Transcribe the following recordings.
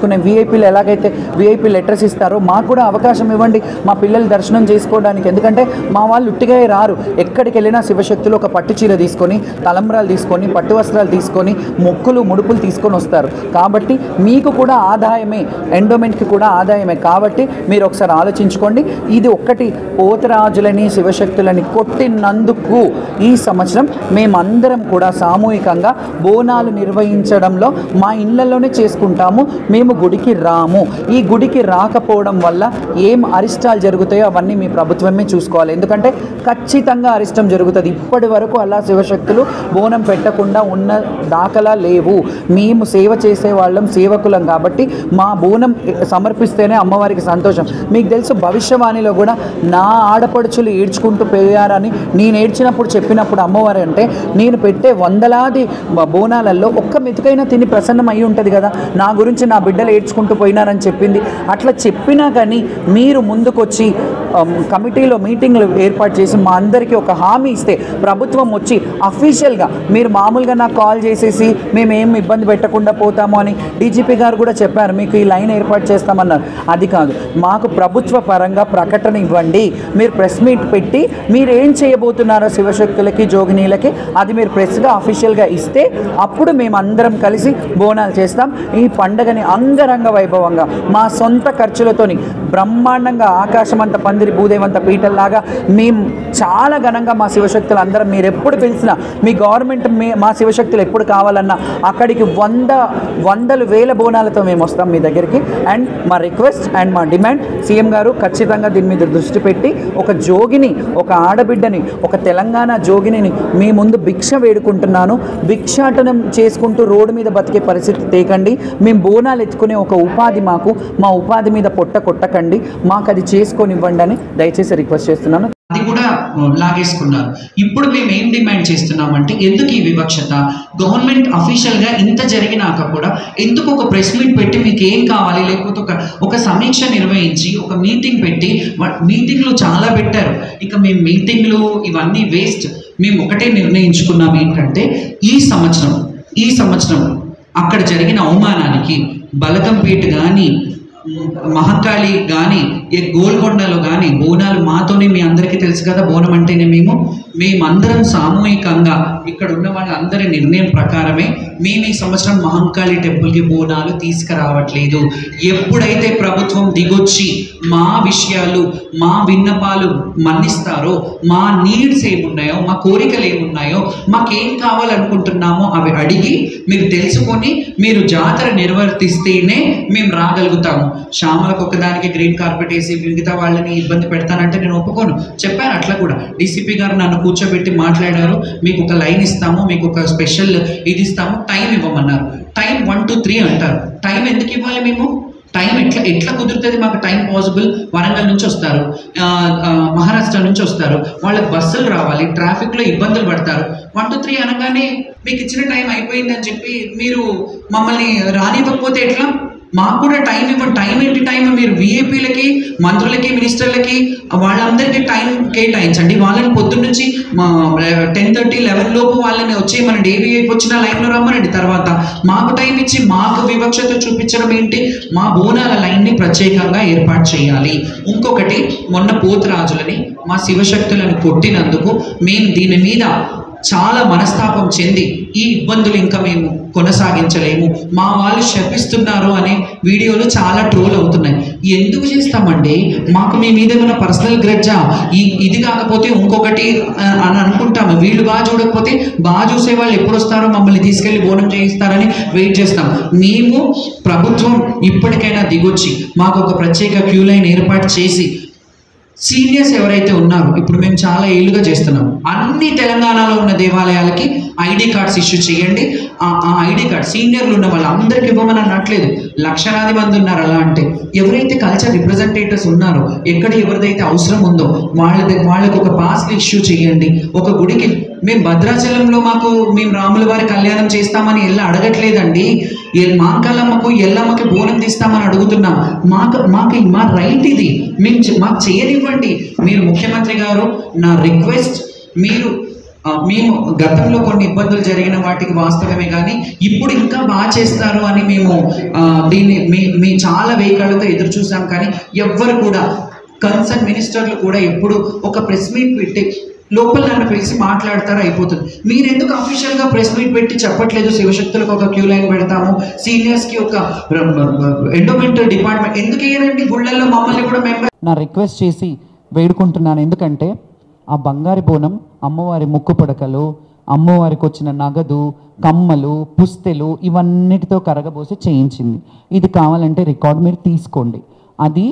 తీసుకునే వీఐపీలు ఎలాగైతే VIP letters ఇస్తారో మాకు కూడా అవకాశం ఇవ్వండి మా పిల్లలు దర్శనం చేసుకోవడానికి. ఎందుకంటే మా వాళ్ళు ఉట్టిగా రారు, ఎక్కడికి వెళ్ళినా శివశక్తులు ఒక పట్టు చీర తీసుకొని, తలంబ్రాలు తీసుకొని, పట్టు వస్త్రాలు తీసుకొని, మొక్కులు ముడుపులు తీసుకొని వస్తారు. కాబట్టి మీకు కూడా ఆదాయమే, ఎండోమెంట్కి కూడా ఆదాయమే. కాబట్టి మీరు ఒకసారి ఆలోచించుకోండి. ఇది ఒక్కటి, పోతరాజులని శివశక్తులని కొట్టినందుకు ఈ సంవత్సరం మేమందరం కూడా సామూహికంగా బోనాలు నిర్వహించడంలో మా ఇళ్లలోనే చేసుకుంటాము. మేము గుడికి రాము. ఈ గుడికి రాకపోవడం వల్ల ఏం అరిష్టాలు జరుగుతాయో అవన్నీ మీ ప్రభుత్వమే చూసుకోవాలి. ఎందుకంటే ఖచ్చితంగా అరిష్టం జరుగుతుంది. ఇప్పటి వరకు అలా శివశక్తులు బోనం పెట్టకుండా ఉన్న దాఖలా లేవు. మేము సేవ చేసే వాళ్ళం, సేవకులం. కాబట్టి మా బోనం సమర్పిస్తేనే అమ్మవారికి సంతోషం. మీకు తెలుసు, భవిష్యవాణిలో కూడా నా ఆడపడుచులు ఏడ్చుకుంటూ పోయారని నేను ఏడ్చినప్పుడు చెప్పినప్పుడు అమ్మవారు అంటే, నేను పెట్టే వందలాది బోనాలలో ఒక్క మెతుకైనా తిని ప్రసన్నం అయి ఉంటుంది కదా, నా గురించి నా బిడ్డలు ఏడ్చుకుంటూ పోయినారని చెప్పింది. అట్లా చెప్పినా కానీ మీరు ముందుకొచ్చి కమిటీలో మీటింగ్లు ఏర్పాటు చేసి మా అందరికీ ఒక హామీ ఇస్తే, ప్రభుత్వం వచ్చి అఫీషియల్గా, మీరు మామూలుగా నాకు కాల్ చేసేసి మేమేం ఇబ్బంది పెట్టకుండా పోతాము అని డీజీపీ గారు కూడా చెప్పారు, మీకు ఈ లైన్ ఏర్పాటు చేస్తామన్నారు. అది కాదు, మాకు ప్రభుత్వ పరంగా ప్రకటన ఇవ్వండి. మీరు ప్రెస్ మీట్ పెట్టి మీరు ఏం చేయబోతున్నారో శివశక్తులకి, జోగినీలకి, అది మీరు ప్రెస్గా అఫీషియల్గా ఇస్తే అప్పుడు మేము అందరం కలిసి బోనాలు చేస్తాం. ఈ పండగని అంగరంగ వైభవంగా మా సొంత ఖర్చులతోని బ్రహ్మాండంగా ఆకాశమంత పందిరి భూదేవంత పీటల్లాగా మేము చాలా ఘనంగా మా శివశక్తులు అందరం, మీరు ఎప్పుడు పిలిచినా, మీ గవర్నమెంట్ మా శివశక్తులు ఎప్పుడు కావాలన్నా అక్కడికి వందలు వేల బోనాలతో మేము వస్తాం మీ దగ్గరికి. అండ్ మా రిక్వెస్ట్ అండ్ మా డిమాండ్, సీఎం గారు ఖచ్చితంగా దీని మీద దృష్టి పెట్టి ఒక జోగిని, ఒక ఆడబిడ్డని, ఒక తెలంగాణ జోగిని మీ ముందు భిక్ష వేడుకుంటున్నాను. భిక్షాటనం చేసుకుంటూ రోడ్డు మీద బతికే పరిస్థితి తేకండి. మేము బోనాలు ఎత్తుకునే ఒక ఉపాధి మాకు, మా ఉపాధి మీద పొట్ట కొట్టకండి, మాకు అది చేసుకొనివ్వండి అని దయచేసి రిక్వెస్ట్ చేస్తున్నాను. అది కూడా లాగేసుకున్నారు. ఇప్పుడు మేము ఏం డిమాండ్ చేస్తున్నామంటే, ఎందుకు ఈ వివక్షత? గవర్నమెంట్ అఫీషియల్గా ఇంత జరిగినాక కూడా ఎందుకు ఒక ప్రెస్ మీట్ పెట్టి మీకు ఏం కావాలి, లేకపోతే ఒక సమీక్ష నిర్వహించి ఒక మీటింగ్ పెట్టి, మీటింగ్లు చాలా పెట్టారు, ఇక మేము మీటింగ్లు ఇవన్నీ వేస్ట్. మేము ఒకటే నిర్ణయించుకున్నాం ఏంటంటే, ఈ సంవత్సరం అక్కడ జరిగిన అవమానానికి బలకంపేట కానీ, మహంకాళి కానీ, గోల్కొండలో కానీ బోనాలు మాతోనే, మీ అందరికీ తెలుసు కదా, బోనం అంటేనే మేమందరం సామూహికంగా ఇక్కడ ఉన్న వాళ్ళందరి నిర్ణయం ప్రకారమే మేము ఈ సంవత్సరం మహంకాళి టెంపుల్కి బోనాలు తీసుకురావట్లేదు. ఎప్పుడైతే ప్రభుత్వం దిగొచ్చి మా విషయాలు, మా విన్నపాలు మన్నిస్తారో, మా నీడ్స్ ఏమున్నాయో, మా కోరికలు ఏమున్నాయో, మాకేం కావాలనుకుంటున్నామో అవి అడిగి మీరు తెలుసుకొని మీరు జాతర నిర్వర్తిస్తేనే మేము రాగలుగుతాము. శ్యామలకు ఒకదానికి గ్రీన్ కార్పెట్ వేసి మిగతా వాళ్ళని ఇబ్బంది పెడతానంటే నేను ఒప్పుకోను. చెప్పాను అట్లా కూడా. డీసీపీ గారు నన్ను కూర్చోబెట్టి మాట్లాడారు, మీకు ఒక లైన్ ఇస్తాము, మీకు ఒక స్పెషల్ ఇది ఇస్తాము, టైం ఇవ్వమన్నారు. టైం 1 to 3 అంటారు. టైం ఎందుకు ఇవ్వాలి? మేము టైం ఎట్లా కుదురుతుంది? మాకు టైం పాసిబుల్. వరంగల్ నుంచి వస్తారు, మహారాష్ట్ర నుంచి వస్తారు, వాళ్ళకి బస్సులు రావాలి, ట్రాఫిక్లో ఇబ్బందులు పడతారు. 1 to 3 అనగానే మీకు ఇచ్చిన టైం అయిపోయిందని చెప్పి మీరు మమ్మల్ని రానివ్వకపోతే ఎట్లా? మాకు కూడా టైం ఇవ్వండి. టైం ఏంటి టైం? మీరు వీఐపీలకి, మంత్రులకి, మినిస్టర్లకి వాళ్ళందరికీ టైం కేటాయించండి. వాళ్ళని పొద్దున్న నుంచి 10:30, 11 లోపు వాళ్ళని వచ్చి మన డేవీఐకి వచ్చిన లైన్లో రమ్మనండి. తర్వాత మాకు టైం ఇచ్చి మాకు వివక్షత చూపించడం ఏంటి? మా బోనాల లైన్ని ప్రత్యేకంగా ఏర్పాటు చేయాలి. ఇంకొకటి, మొన్న పోతురాజులని, మా శివశక్తులను కొట్టినందుకు మేము దీని మీద చాలా మనస్తాపం చెంది ఈ ఇబ్బందులు ఇంకా మేము కొనసాగించలేము, మా వాళ్ళు శపిస్తున్నారు అనే వీడియోలు చాలా ట్రోల్ అవుతున్నాయి. ఎందుకు చేస్తామండి? మాకు మీ మీద ఏమైనా పర్సనల్ గ్రడ్జా? ఇది కాకపోతే ఇంకొకటి అని అనుకుంటాము. వీళ్ళు బాగా చూడకపోతే బాగా చూసే వాళ్ళు ఎప్పుడు వస్తారో మమ్మల్ని తీసుకెళ్ళి బోనం చేయిస్తారని వెయిట్ చేస్తాం. మేము ప్రభుత్వం ఇప్పటికైనా దిగొచ్చి మాకు ఒక ప్రత్యేక క్యూ లైన్ ఏర్పాటు చేసి, సీనియర్స్ ఎవరైతే ఉన్నారో, ఇప్పుడు మేము చాలా ఏళ్ళుగా చేస్తున్నాం, అన్ని తెలంగాణలో ఉన్న దేవాలయాలకి ఐడి కార్డ్స్ ఇష్యూ చేయండి. ఆ ఐడి కార్డ్ సీనియర్లు ఉన్న వాళ్ళందరికీ ఇవ్వమని అనట్లేదు, లక్షలాది మంది ఉన్నారు. అలా అంటే ఎవరైతే కల్చర్ రిప్రజెంటేటివ్స్ ఉన్నారో, ఎక్కడ ఎవరిదైతే అవసరం ఉందో వాళ్ళకి ఒక పాస్ ఇష్యూ చేయండి. ఒక గుడికి మేము భద్రాచలంలో మేము రాముల వారి కళ్యాణం చేస్తామని అడగట్లేదండి. మాంకాలమ్మకు, ఎల్లమ్మకి బోనం తీస్తామని అడుగుతున్నాం. మా రైట్ ఇది, మాకు చేయనివ్వండి. మీరు ముఖ్యమంత్రి గారు, నా రిక్వెస్ట్, మీరు మేము గతంలో కొన్ని ఇబ్బందులు జరిగిన వాటికి వాస్తవమే, కానీ ఇప్పుడు ఇంకా బాగా చేస్తారు అని మేము దీన్ని మీ చాలా వేకాలతో ఎదురు చూసాం. కానీ ఎవ్వరు కూడా కన్సర్న్ మినిస్టర్లు కూడా ఎప్పుడు ఒక ప్రెస్ మీట్ పెట్టి లోపల నన్ను పిలిచి మాట్లాడతారు, అయిపోతుంది. మీరు ఎందుకు అఫీషియల్గా ప్రెస్ మీట్ పెట్టి చెప్పట్లేదు? శివశక్తులకు ఒక క్యూ లైన్ పెడతాము, సీనియర్స్కి ఒక ఎండోమెంట్ డిపార్ట్మెంట్ ఎందుకు వేయరండి? గుళ్ళల్లో మమ్మల్ని కూడా మెంబర్ నా రిక్వెస్ట్ చేసి వేడుకుంటున్నాను. ఎందుకంటే ఆ బంగారు బోనం అమ్మవారి ముక్కు పడకలు, అమ్మవారికి వచ్చిన నగదు, కమ్మలు, పుస్తెలు ఇవన్నిటితో కరగబోసి చేయించింది. ఇది కావాలంటే రికార్డ్ మీరు తీసుకోండి. అది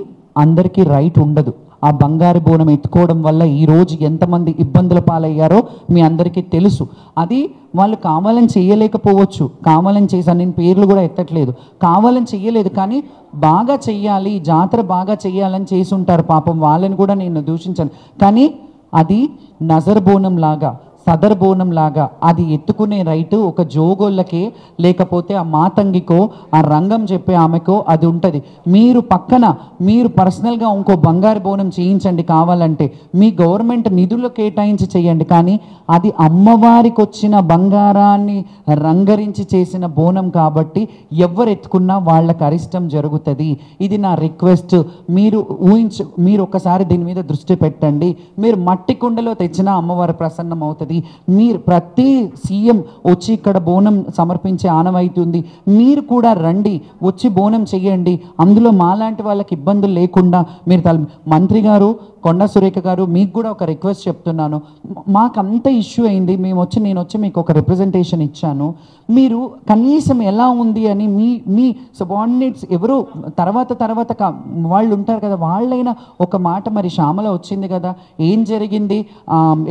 అందరికీ రైట్ ఉండదు. ఆ బంగారు బోనం ఎత్తుకోవడం వల్ల ఈరోజు ఎంతమంది ఇబ్బందుల పాలయ్యారో మీ అందరికీ తెలుసు. అది వాళ్ళు కావాలని చేయలేకపోవచ్చు, కావాలని చేశాను, నేను పేర్లు కూడా ఎత్తట్లేదు, కావాలని చెయ్యలేదు, కానీ బాగా చెయ్యాలి, జాతర బాగా చెయ్యాలని చేసి ఉంటారు పాపం, వాళ్ళని కూడా నేను దూషించాను. కానీ అది నజర్ బోనం లాగా, సదర్ బోనం లాగా అది ఎత్తుకునే రైటు ఒక జోగోళ్ళకే, లేకపోతే ఆ మాతంగికో, ఆ రంగం చెప్పే ఆమెకో అది ఉంటుంది. మీరు పక్కన మీరు పర్సనల్గా ఇంకో బంగారు బోనం చేయించండి కావాలంటే, మీ గవర్నమెంట్ నిధులు కేటాయించి చేయండి, కానీ అది అమ్మవారికి వచ్చిన బంగారాన్ని రంగరించి చేసిన బోనం కాబట్టి ఎవరు ఎత్తుకున్నా వాళ్ళకి అరిష్టం జరుగుతుంది. ఇది నా రిక్వెస్ట్. మీరు ఒకసారి దీని మీద దృష్టి పెట్టండి. మీరు మట్టి కుండలో తెచ్చినా అమ్మవారి ప్రసన్నం అవుతుంది. మీరు ప్రతి సీఎం వచ్చి ఇక్కడ బోనం సమర్పించే ఆనవాయితీ ఉంది. మీరు కూడా రండి, వచ్చి బోనం చెయ్యండి. అందులో మాలాంటి వాళ్ళకి ఇబ్బందులు లేకుండా మీరు మంత్రి గారు, కొండా సురేఖ గారు, మీకు కూడా ఒక రిక్వెస్ట్ చెప్తున్నాను. మాకంత ఇష్యూ అయింది, నేను వచ్చి మీకు ఒక రిప్రజెంటేషన్ ఇచ్చాను. మీరు కనీసం ఎలా ఉంది అని మీ సబార్డినేట్స్ ఎవరు తర్వాత వాళ్ళు ఉంటారు కదా, వాళ్ళైనా ఒక మాట, మరి శ్యామల వచ్చింది కదా, ఏం జరిగింది,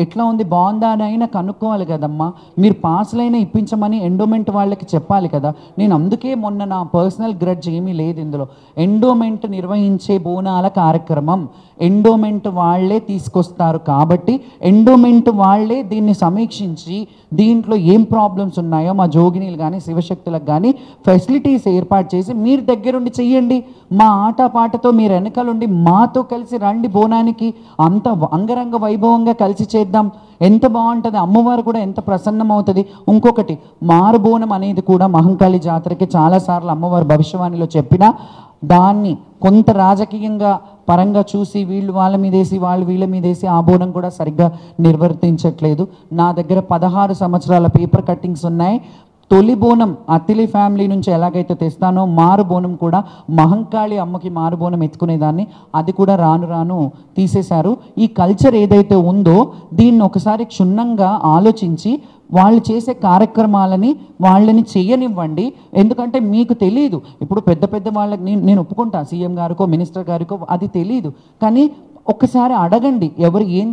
ఎట్లా ఉంది, బాగుందా అని అయినా కనుక్కోవాలి కదమ్మా. మీరు పాస్లైనా ఇప్పించమని ఎండోమెంట్ వాళ్ళకి చెప్పాలి కదా. నేను అందుకే మొన్న నా పర్సనల్ గ్రడ్జ్ ఏమీ లేదు ఇందులో. ఎండోమెంట్ నిర్వహించే బోనాల కార్యక్రమం ఎండోమెంట్ వాళ్ళే తీసుకొస్తారు కాబట్టి ఎండోమెంట్ వాళ్ళే దీన్ని సమీక్షించి దీంట్లో ఏం ప్రాబ్లమ్స్ ఉన్నాయో మా జోగినీలు కానీ శివశక్తులకు కానీ ఫెసిలిటీస్ ఏర్పాటు చేసి మీరు దగ్గరుండి చెయ్యండి. మా ఆటపాటతో మీరు వెనకాలండి మాతో కలిసి రండి బోనానికి, అంత అంగరంగ వైభవంగా కలిసి చేద్దాం. ఎంత బాగుంటుంది, అమ్మవారు కూడా ఎంత ప్రసన్నం అవుతుంది. ఇంకొకటి, మారుబోనం అనేది కూడా మహంకాళి జాతరకి చాలాసార్లు అమ్మవారు భవిష్యవాణిలో చెప్పినా దాన్ని కొంత రాజకీయంగా పరంగా చూసి వీళ్ళు వాళ్ళ మీదేసి వాళ్ళు వీళ్ళ మీదేసి ఆ బోనం కూడా సరిగ్గా నిర్వర్తించట్లేదు. నా దగ్గర 16 సంవత్సరాల పేపర్ కట్టింగ్స్ ఉన్నాయి. తొలి బోనం అత్తిలి ఫ్యామిలీ నుంచి ఎలాగైతే తెస్తానో మారు బోనం కూడా మహంకాళి అమ్మకి మారు బోనం ఎత్తుకునేదాన్ని, అది కూడా రాను తీసేశారు. ఈ కల్చర్ ఏదైతే ఉందో దీన్ని ఒకసారి క్షుణ్ణంగా ఆలోచించి వాళ్ళు చేసే కార్యక్రమాలని వాళ్ళని చేయనివ్వండి. ఎందుకంటే మీకు తెలియదు, ఇప్పుడు పెద్ద వాళ్ళకి నేను ఒప్పుకుంటా, సీఎం గారికో మినిస్టర్ గారికో అది తెలియదు, కానీ ఒక్కసారి అడగండి ఎవరు ఏం